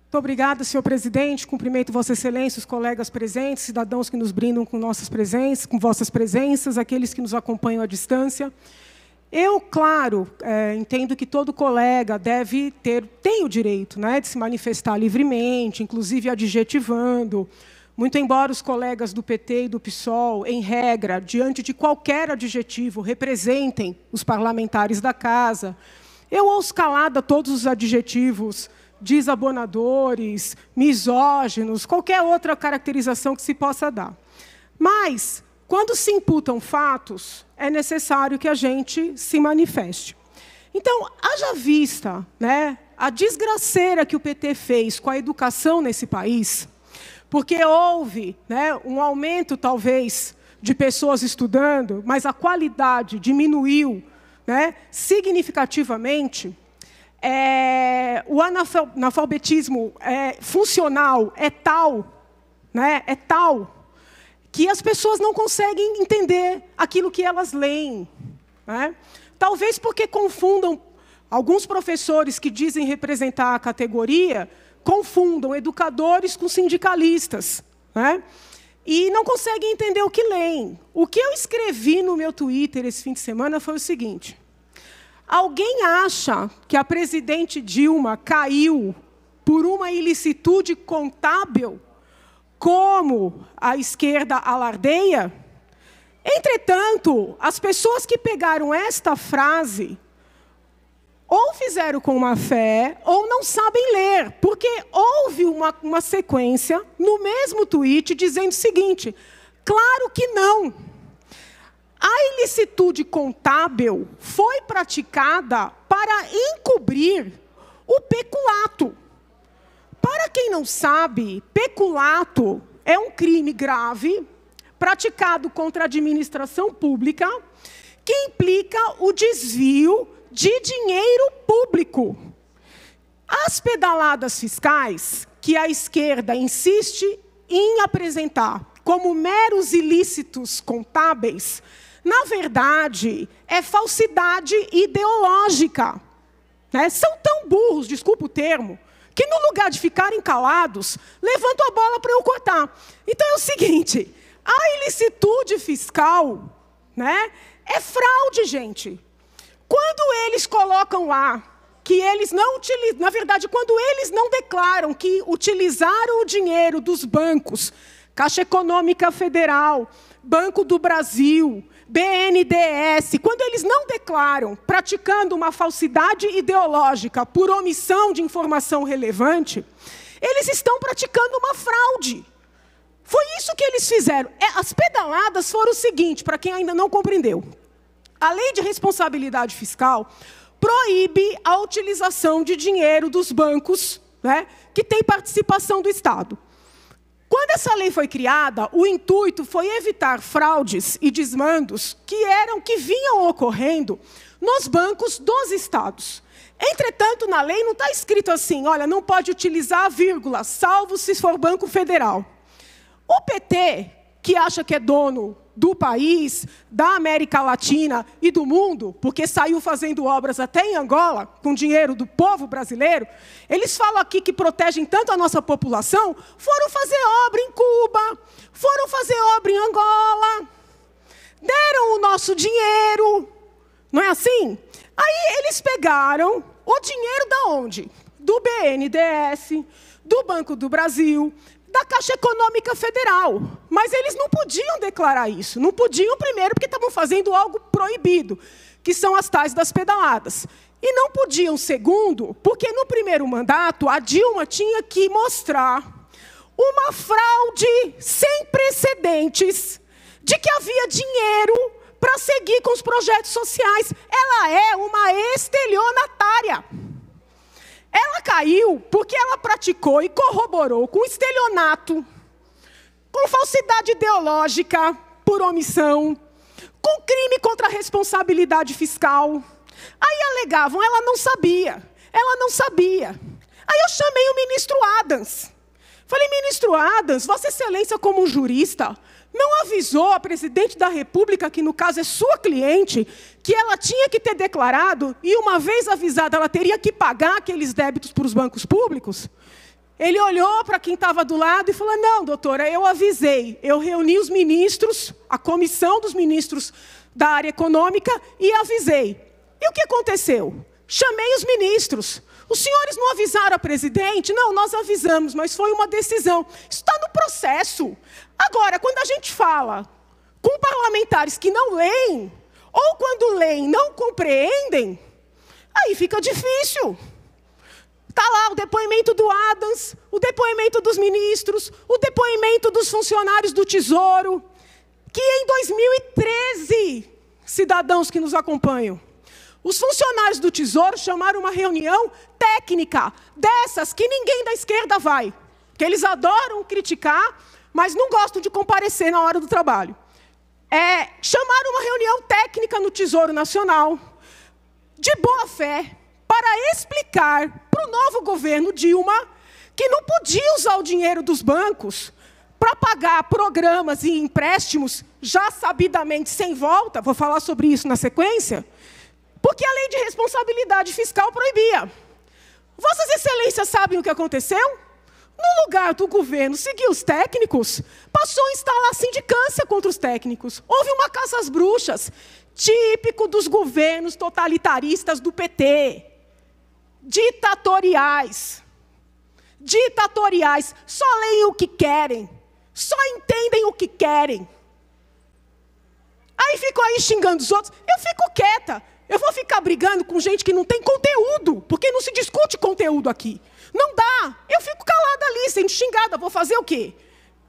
Muito obrigada, senhor presidente. Cumprimento Vossa Excelência, os colegas presentes, cidadãos que nos brindam com nossas presenças, com vossas presenças, aqueles que nos acompanham à distância. Eu, claro, entendo que todo colega tem o direito, né, de se manifestar livremente, inclusive adjetivando, muito embora os colegas do PT e do PSOL, em regra, diante de qualquer adjetivo, representem os parlamentares da casa. Eu ouço calada todos os adjetivos desabonadores, misóginos, qualquer outra caracterização que se possa dar. Mas, quando se imputam fatos, é necessário que a gente se manifeste. Então, haja vista, né, a desgraceira que o PT fez com a educação nesse país, porque houve, né, um aumento, talvez, de pessoas estudando, mas a qualidade diminuiu, né, significativamente. O analfabetismo funcional é tal, né, que as pessoas não conseguem entender aquilo que elas leem, né? Talvez porque confundam, alguns professores que dizem representar a categoria, confundam educadores com sindicalistas, né? E não conseguem entender o que leem. O que eu escrevi no meu Twitter esse fim de semana foi o seguinte: alguém acha que a presidente Dilma caiu por uma ilicitude contábil, como a esquerda alardeia? Entretanto, as pessoas que pegaram esta frase ou fizeram com má fé, ou não sabem ler, porque houve uma sequência no mesmo tweet dizendo o seguinte: claro que não. A ilicitude contábil foi praticada para encobrir o peculato. Para quem não sabe, peculato é um crime grave praticado contra a administração pública que implica o desvio de dinheiro público. As pedaladas fiscais, que a esquerda insiste em apresentar como meros ilícitos contábeis, na verdade, é falsidade ideológica, né? São tão burros, desculpa o termo, que no lugar de ficarem calados, levantam a bola para eu cortar. Então é o seguinte: a ilicitude fiscal, né, é fraude, gente. Quando eles colocam lá que eles não utilizam, na verdade, quando eles não declaram que utilizaram o dinheiro dos bancos, Caixa Econômica Federal, Banco do Brasil, BNDES, quando eles não declaram, praticando uma falsidade ideológica por omissão de informação relevante, eles estão praticando uma fraude. Foi isso que eles fizeram. As pedaladas foram o seguinte, para quem ainda não compreendeu. A Lei de Responsabilidade Fiscal proíbe a utilização de dinheiro dos bancos, né, que tem participação do Estado. Quando essa lei foi criada, o intuito foi evitar fraudes e desmandos que vinham ocorrendo nos bancos dos estados. Entretanto, na lei não está escrito assim: olha, não pode utilizar vírgula, salvo se for Banco Federal. O PT, que acha que é dono do país, da América Latina e do mundo, porque saiu fazendo obras até em Angola, com dinheiro do povo brasileiro, eles falam aqui que protegem tanto a nossa população, foram fazer obra em Cuba, foram fazer obra em Angola, deram o nosso dinheiro, não é assim? Aí eles pegaram o dinheiro da onde? Do BNDES, do Banco do Brasil, da Caixa Econômica Federal. Mas eles não podiam declarar isso. Não podiam, primeiro, porque estavam fazendo algo proibido, que são as tais das pedaladas. E não podiam, segundo, porque no primeiro mandato a Dilma tinha que mostrar uma fraude sem precedentes de que havia dinheiro para seguir com os projetos sociais. Ela é uma estelionatária. Ela caiu porque ela praticou e corroborou com estelionato, com falsidade ideológica por omissão, com crime contra a responsabilidade fiscal. Aí alegavam, ela não sabia. Aí eu chamei o ministro Adams. Falei: ministro Adams, Vossa Excelência, como jurista, não avisou a presidente da República, que no caso é sua cliente, que ela tinha que ter declarado, e uma vez avisada, ela teria que pagar aqueles débitos para os bancos públicos? Ele olhou para quem estava do lado e falou, não, doutora, eu avisei. Eu reuni os ministros, a comissão dos ministros da área econômica e avisei. E o que aconteceu? Chamei os ministros. Os senhores não avisaram a presidente? Não, nós avisamos, mas foi uma decisão. Isso está no processo. Agora, quando a gente fala com parlamentares que não leem, ou quando leem não compreendem, aí fica difícil. Está lá o depoimento do Adams, o depoimento dos ministros, o depoimento dos funcionários do Tesouro, que em 2013, cidadãos que nos acompanham, os funcionários do Tesouro chamaram uma reunião técnica, dessas que ninguém da esquerda vai, que eles adoram criticar, mas não gostam de comparecer na hora do trabalho. Chamaram uma reunião técnica no Tesouro Nacional, de boa fé, para explicar para o novo governo Dilma que não podia usar o dinheiro dos bancos para pagar programas e empréstimos já sabidamente sem volta, vou falar sobre isso na sequência, porque a lei de responsabilidade fiscal proibia. Vossas Excelências sabem o que aconteceu? No lugar do governo seguir os técnicos, passou a instalar sindicância contra os técnicos. Houve uma caça às bruxas, típico dos governos totalitaristas do PT. Ditatoriais. Ditatoriais. Só leem o que querem. Só entendem o que querem. Aí ficam aí xingando os outros. Eu fico quieta. Eu vou ficar brigando com gente que não tem conteúdo, porque não se discute conteúdo aqui. Não dá. Eu fico calada ali, sendo xingada. Vou fazer o quê?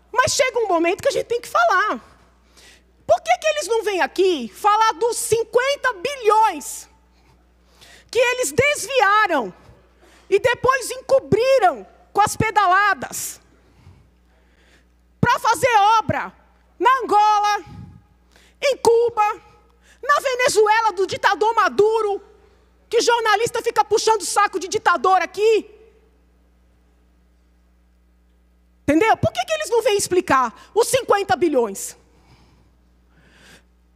Mas chega um momento que a gente tem que falar. Por que eles não vêm aqui falar dos 50 bilhões que eles desviaram e depois encobriram com as pedaladas para fazer obra na Angola, em Cuba, na Venezuela do ditador Maduro, que jornalista fica puxando o saco de ditador aqui? Entendeu? Por que eles não vêm explicar os 50 bilhões?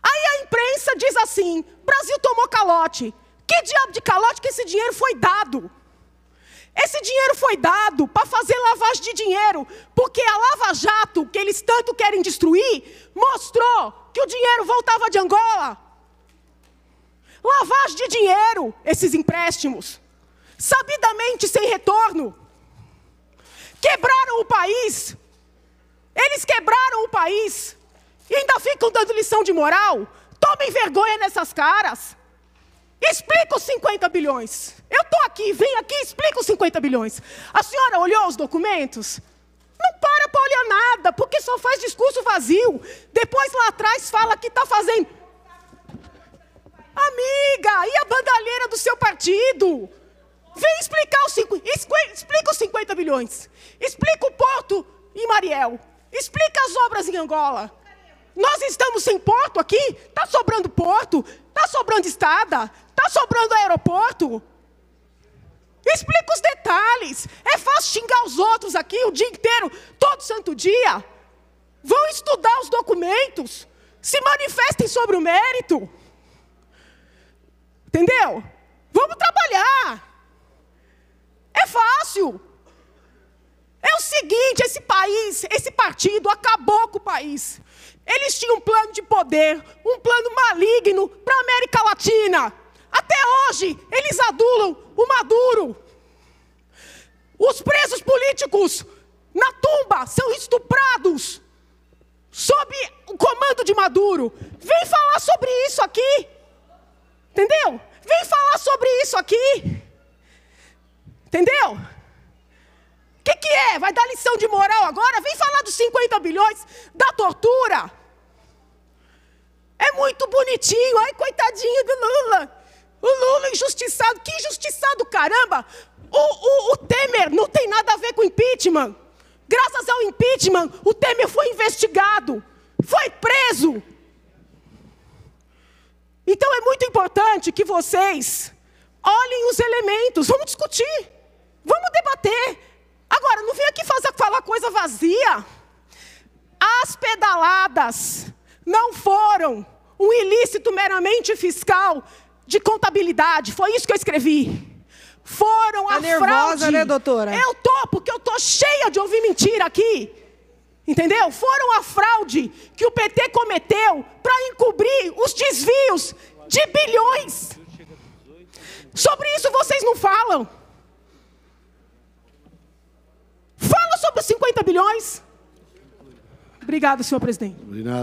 Aí a imprensa diz assim, Brasil tomou calote. Que diabo de calote que esse dinheiro foi dado? Esse dinheiro foi dado para fazer lavagem de dinheiro, porque a Lava Jato, que eles tanto querem destruir, mostrou que o dinheiro voltava de Angola. Lavagem de dinheiro, esses empréstimos, sabidamente sem retorno. Quebraram o país. Eles quebraram o país. E ainda ficam dando lição de moral. Tomem vergonha nessas caras. Explica os 50 bilhões. Eu estou aqui, vem aqui, explica os 50 bilhões. A senhora olhou os documentos? Não para olhar nada, porque só faz discurso vazio. Depois lá atrás fala que está fazendo. Amiga, e a bandalheira do seu partido? Vem explicar explica os 50 bilhões. Explica o porto em Mariel. Explica as obras em Angola. Nós estamos sem porto aqui? Está sobrando porto? Está sobrando estrada? Está sobrando aeroporto? Explica os detalhes. É fácil xingar os outros aqui o dia inteiro, todo santo dia. Vão estudar os documentos. Se manifestem sobre o mérito. Entendeu? Vamos trabalhar. É fácil. É o seguinte, esse país, esse partido acabou com o país. Eles tinham um plano de poder, um plano maligno para a América Latina. Até hoje, eles adulam o Maduro. Os presos políticos na tumba são estuprados sob o comando de Maduro. Vem falar sobre isso aqui. Entendeu? Vem falar sobre isso aqui. Entendeu? O que é? Vai dar lição de moral agora? Vem falar dos 50 bilhões, da tortura. É muito bonitinho. Ai, coitadinho do Lula. O Lula injustiçado. Que injustiçado, caramba. O Temer não tem nada a ver com impeachment. Graças ao impeachment, o Temer foi investigado. Foi preso. Então é muito importante que vocês olhem os elementos. Vamos discutir. Vamos debater. Agora, não vem aqui falar coisa vazia. As pedaladas não foram um ilícito meramente fiscal de contabilidade. Foi isso que eu escrevi. Foram a fraude. Nervosa, né, doutora? Eu tô, porque eu tô cheia de ouvir mentira aqui. Entendeu? Foram a fraude que o PT cometeu para encobrir os desvios de bilhões. Sobre isso vocês não falam. Fala sobre os 50 bilhões. Obrigado, senhor presidente. Obrigado.